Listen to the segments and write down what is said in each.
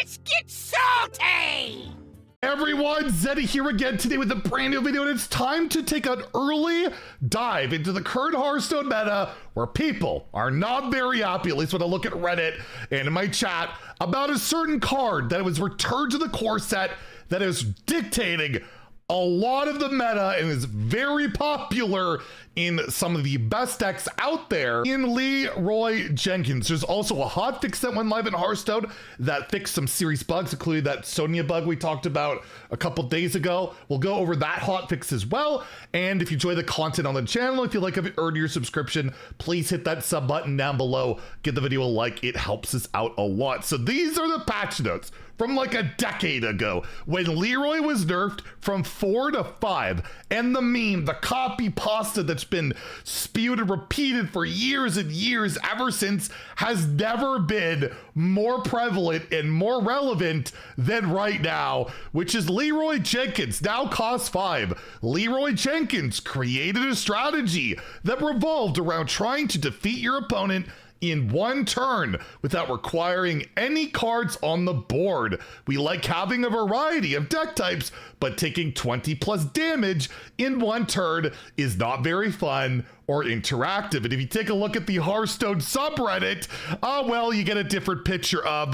Let's get salty! Everyone, Zeddy here again today with a brand new video, and it's time to take an early dive into the current Hearthstone meta where people are not very happy, at least when I look at Reddit and in my chat, about a certain card that was returned to the core set that is dictating a lot of the meta and is very popular in some of the best decks out there in Leeroy Jackson. There's also a hotfix that went live in Hearthstone that fixed some serious bugs, including that Sonya bug we talked about a couple days ago. We'll go over that hotfix as well. And if you enjoy the content on the channel, if you like have earned your subscription, please hit that sub button down below. Give the video a like, it helps us out a lot. So these are the patch notes from like a decade ago when Leeroy was nerfed from 4 to 5, and the meme, the copy pasta that's been spewed and repeated for years and years ever since has never been more prevalent and more relevant than right now, which is Leeroy Jackson now costs 5. Leeroy Jackson created a strategy that revolved around trying to defeat your opponent in one turn without requiring any cards on the board. We like having a variety of deck types, but taking 20 plus damage in one turn is not very fun or interactive. And if you take a look at the Hearthstone subreddit, well, you get a different picture of,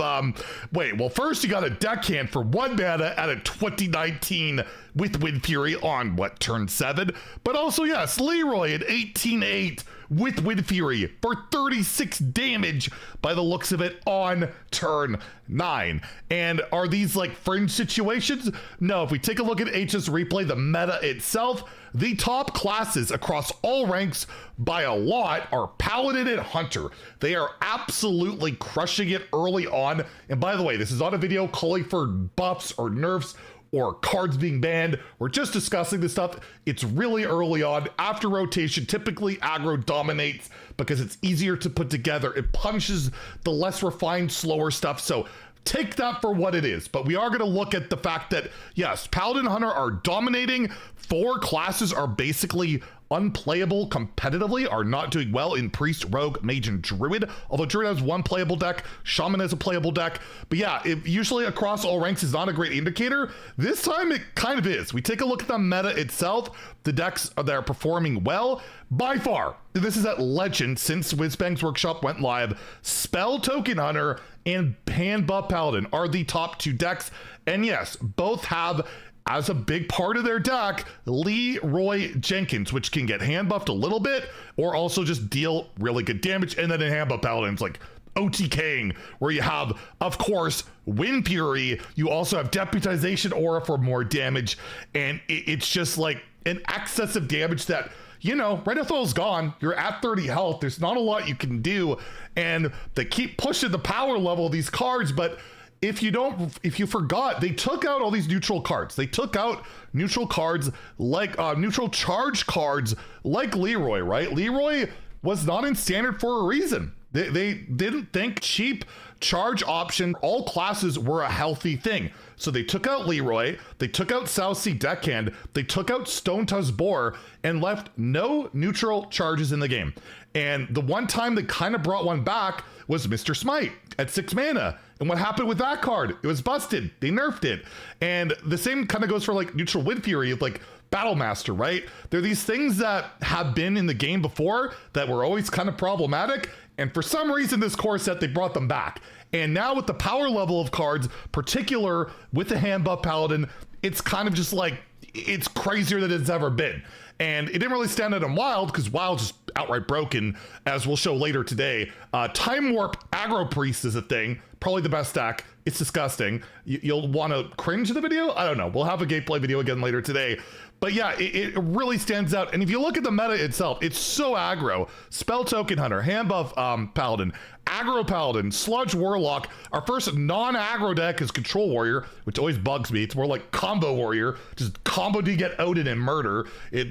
well, first you got a deckhand for 1 mana at a 2019 with Wind Fury on, what, turn 7? But also, yes, Leeroy at 18-8 with Wind Fury for 36 damage by the looks of it on turn 9. And are these like fringe situations? No, if we take a look at HS Replay, the meta itself, the top classes across all ranks by a lot are Paladin and Hunter. They are absolutely crushing it early on. And by the way, this is not a video calling for buffs or nerfs or cards being banned. We're just discussing this stuff. It's really early on. After rotation, typically aggro dominates because it's easier to put together. It punishes the less refined, slower stuff. So take that for what it is. But we are going to look at the fact that, yes, Paladin and Hunter are dominating. 4 classes are basically unplayable competitively, are not doing well in Priest, Rogue, Mage, and Druid. Although Druid has one playable deck, Shaman has a playable deck. But yeah, it usually across all ranks is not a great indicator. This time it kind of is. We take a look at the meta itself, the decks that are performing well. By far, this is at Legend since Whizbang's Workshop went live. Spell Token Hunter and Hand Buff Paladin are the top 2 decks. And yes, both have as a big part of their deck, Leeroy Jackson, which can get hand buffed a little bit or also just deal really good damage. And then in hand buff Paladin's like OTKing, where you have, of course, Wind Fury. You also have Deputization Aura for more damage. And it's just like an excess of damage that, you know, Renethil's gone. You're at 30 health. There's not a lot you can do. And they keep pushing the power level of these cards, but if you forgot, they took out all these neutral cards. They took out neutral cards like neutral charge cards like Leeroy, right? Leeroy was not in standard for a reason. They didn't think cheap charge option, all classes were a healthy thing. So they took out Leeroy, they took out South Sea Deckhand, they took out Stone Tusk Boar, and left no neutral charges in the game. And the one time they kind of brought one back was Mr. Smite at 6 mana. And what happened with that card? It was busted. They nerfed it. And the same kind of goes for like neutral Wind Fury, like Battle Master, right? There are these things that have been in the game before that were always kind of problematic. And for some reason, this core set, they brought them back. And now with the power level of cards, particular with the hand buff Paladin, it's kind of just like, it's crazier than it's ever been. And it didn't really stand out in Wild because Wild's just outright broken, as we'll show later today. Time Warp Aggro Priest is a thing, probably the best deck. It's disgusting. You'll want to cringe the video? I don't know. We'll have a gameplay video again later today. But yeah, it really stands out. And if you look at the meta itself, it's so aggro. Spell Token Hunter, Hand Buff Paladin, Aggro Paladin, Sludge Warlock. Our first non-aggro deck is Control Warrior, which always bugs me. It's more like Combo Warrior. Just combo to get Odin and murder.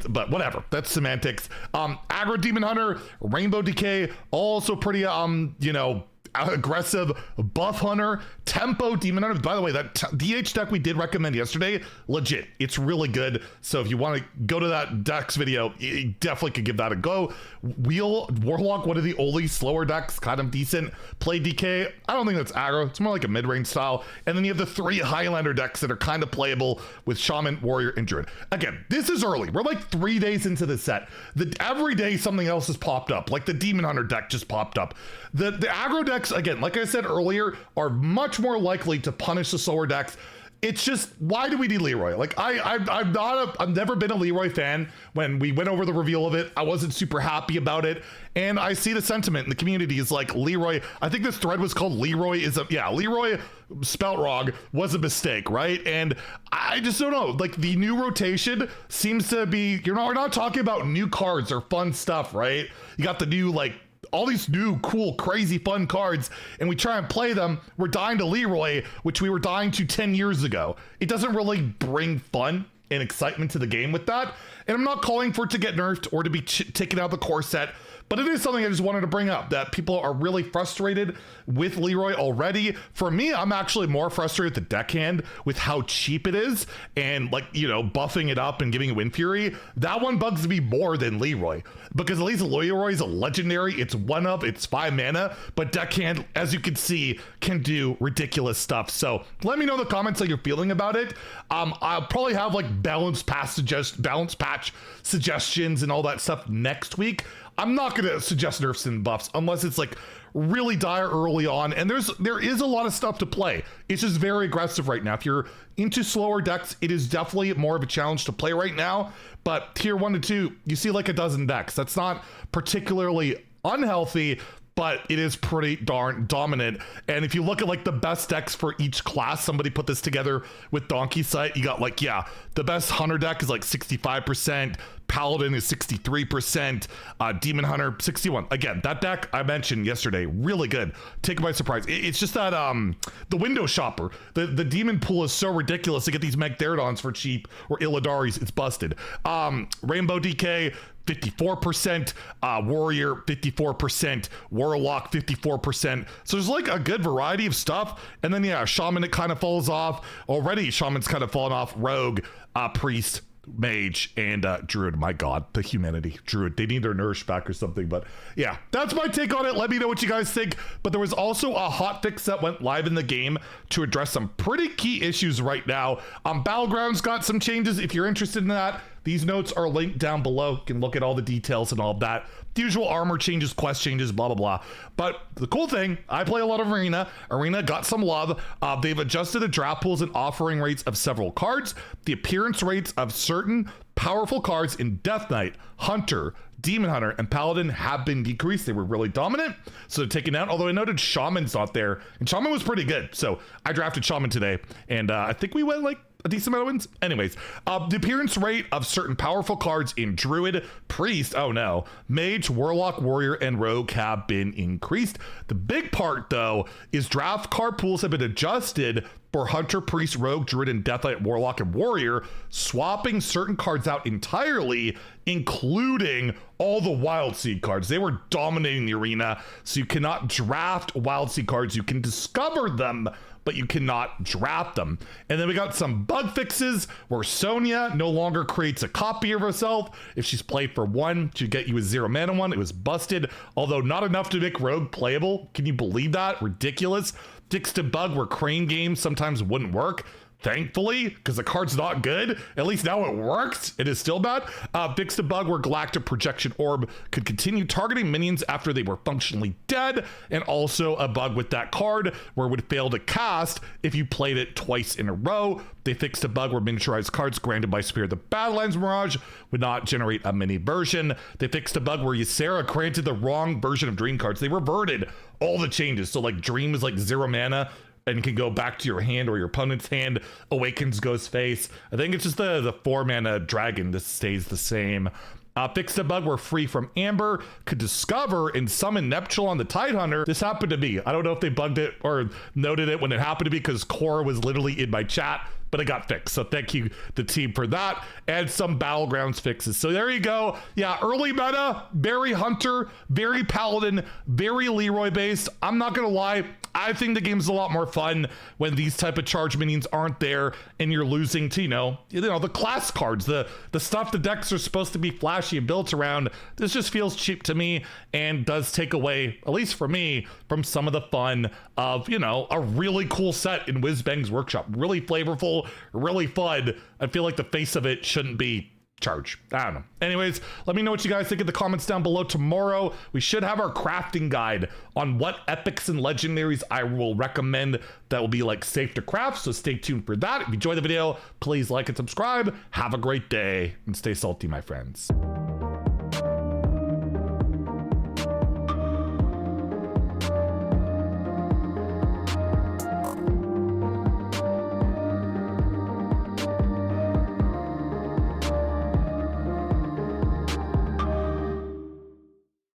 But whatever, that's semantics. Aggro Demon Hunter, Rainbow Decay, also pretty, you know, aggressive buff hunter, tempo demon hunter. By the way, that DH deck we did recommend yesterday, legit, it's really good. So if you want to go to that decks video, you definitely could give that a go. Wheel Warlock, one of the only slower decks, kind of decent. Play DK, I don't think that's aggro, it's more like a mid-range style. And then you have the 3 Highlander decks that are kind of playable with Shaman, Warrior, and Druid. Again, this is early, we're like 3 days into the set. Every day something else has popped up, like the Demon Hunter deck just popped up. The aggro decks, again, like I said earlier, are much more likely to punish the slower decks. It's just, why do we need Leeroy? Like, I've never been a Leeroy fan. When we went over the reveal of it, I wasn't super happy about it. And I see the sentiment in the community is like, Leeroy, I think this thread was called Leeroy Leeroy spelt wrong was a mistake, right? And I just don't know, like the new rotation seems to be, we're not talking about new cards or fun stuff, right? You got the new, like, all these new, cool, crazy, fun cards, and we try and play them. We're dying to Leeroy, which we were dying to 10 years ago. It doesn't really bring fun and excitement to the game with that. And I'm not calling for it to get nerfed or to be taken out of the core set, but it is something I just wanted to bring up, that people are really frustrated with Leeroy already. For me, I'm actually more frustrated with the deckhand, with how cheap it is, and like, buffing it up and giving it Wind Fury. That one bugs me more than Leeroy, because at least Leeroy is a legendary, it's 1-up, it's 5 mana, but deckhand, as you can see, can do ridiculous stuff. So let me know in the comments how you're feeling about it. I'll probably have like balance patch suggestions and all that stuff next week. I'm not going to suggest nerfs and buffs unless it's like really dire early on, and there is a lot of stuff to play. It's just very aggressive right now. If you're into slower decks, it is definitely more of a challenge to play right now. But tier 1 to 2, you see like a dozen decks. That's not particularly unhealthy, but it is pretty darn dominant. And if you look at like the best decks for each class, somebody put this together with Donkey Sight. You got like, the best Hunter deck is like 65%, Paladin is 63%, Demon Hunter 61. Again, that deck I mentioned yesterday, really good. Take it by surprise. It's just that the window shopper, the demon pool is so ridiculous to get these Magtheridons for cheap, or Illadaris, it's busted. Rainbow DK 54%, Warrior 54%, Warlock 54%. So there's like a good variety of stuff. And then Shaman, it kind of falls off. Already Shaman's kind of fallen off. Rogue, Priest, Mage, and Druid. My god, the humanity. Druid, they need their nourish back or something. But yeah, that's my take on it. Let me know what you guys think. But there was also a hotfix that went live in the game to address some pretty key issues right now. Battlegrounds got some changes. If you're interested in that, these notes are linked down below. You can look at all the details and all of that. The usual armor changes, quest changes, blah, blah, blah. But the cool thing, I play a lot of Arena. Arena got some love. They've adjusted the draft pools and offering rates of several cards. The appearance rates of certain powerful cards in Death Knight, Hunter, Demon Hunter, and Paladin have been decreased. They were really dominant, so they're taken out. Although I noted Shaman's not there, and Shaman was pretty good. So I drafted Shaman today, and I think we went like a decent amount of wins. Anyways, the appearance rate of certain powerful cards in Druid, Priest, Mage, Warlock, Warrior, and Rogue have been increased. The big part, though, is draft card pools have been adjusted for Hunter, Priest, Rogue, Druid, and Death Knight, Warlock, and Warrior, swapping certain cards out entirely, including all the Wild Seed cards. They were dominating the arena, so you cannot draft Wild Seed cards. You can discover them, but you cannot draft them. And then we got some bug fixes where Sonya no longer creates a copy of herself. If she's played for 1, she'd get you a 0 mana one. It was busted, although not enough to make Rogue playable. Can you believe that? Ridiculous. Fixed a bug where Crane games sometimes wouldn't work. Thankfully, because the card's not good, at least now it works. It is still bad. Fixed a bug where Galactic Projection Orb could continue targeting minions after they were functionally dead, and also a bug with that card where it would fail to cast if you played it twice in a row. They fixed a bug where miniaturized cards granted by Spirit of the Badlands Mirage would not generate a mini version. They fixed a bug where Ysera granted the wrong version of Dream cards. They reverted all the changes. So like Dream is like 0 mana, and can go back to your hand or your opponent's hand. Awakens goes face. I think it's just the 4 mana dragon. This stays the same. Fixed a bug where Free from Amber could discover and summon Neptune on the Tidehunter. This happened to me. I don't know if they bugged it or noted it when it happened to me, because Cora was literally in my chat but it got fixed. So thank you, the team, for that, and some Battlegrounds fixes. So there you go. Yeah, early meta, very Hunter, very Paladin, very Leeroy based. I'm not gonna lie, I think the game's a lot more fun when these type of charge minions aren't there and you're losing to, you know, the class cards, the stuff the decks are supposed to be flashy and built around. This just feels cheap to me and does take away, at least for me, from some of the fun of, you know, a really cool set in Whizbang's Workshop. Really flavorful, really fun. I feel like the face of it shouldn't be charge. I don't know. Anyways, let me know what you guys think in the comments down below. Tomorrow, we should have our crafting guide on what epics and legendaries I will recommend that will be like safe to craft. So stay tuned for that. If you enjoyed the video, please like and subscribe. Have a great day and stay salty, my friends.